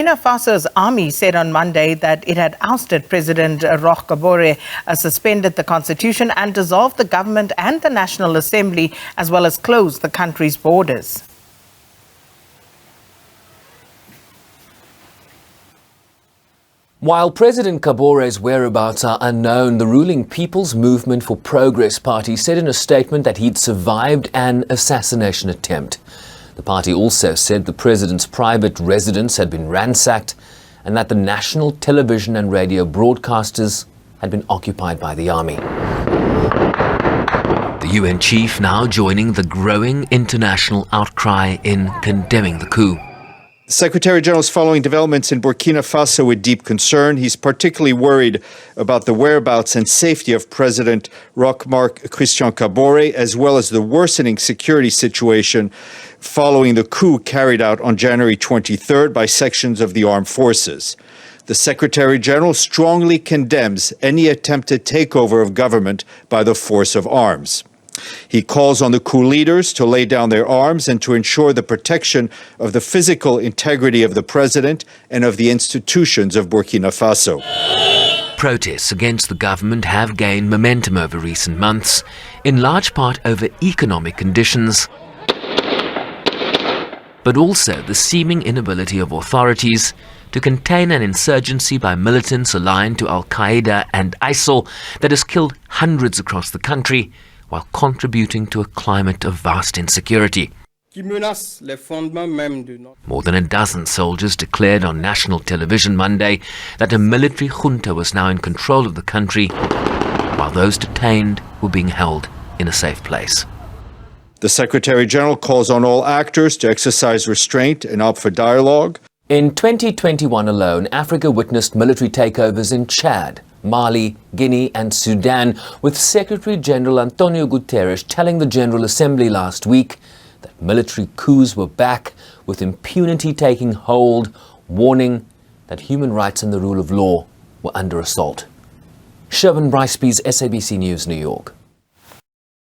Burkina Faso's army said on Monday that it had ousted President Roch Kabore, suspended the constitution and dissolved the government and the National Assembly, as well as closed the country's borders. While President Kabore's whereabouts are unknown, the ruling People's Movement for Progress party said in a statement that he'd survived an assassination attempt. The party also said the president's private residence had been ransacked and that the national television and radio broadcasters had been occupied by the army. The UN chief now joining the growing international outcry in condemning the coup. The Secretary General is following developments in Burkina Faso with deep concern. He's particularly worried about the whereabouts and safety of President Roch Kabore, as well as the worsening security situation following the coup carried out on January 23rd by sections of the armed forces. The Secretary General strongly condemns any attempted takeover of government by the force of arms. He calls on the coup leaders to lay down their arms and to ensure the protection of the physical integrity of the president and of the institutions of Burkina Faso. Protests against the government have gained momentum over recent months, in large part over economic conditions, but also the seeming inability of authorities to contain an insurgency by militants aligned to Al-Qaeda and ISIL that has killed hundreds across the country, while contributing to a climate of vast insecurity. More than a dozen soldiers declared on national television Monday that a military junta was now in control of the country, while those detained were being held in a safe place. The Secretary General calls on all actors to exercise restraint and opt for dialogue. In 2021 alone, Africa witnessed military takeovers in Chad, Mali, Guinea and Sudan, with Secretary General Antonio Guterres telling the General Assembly last week that military coups were back, with impunity taking hold, warning that human rights and the rule of law were under assault. Sherwin Bryceby's SABC News, New York.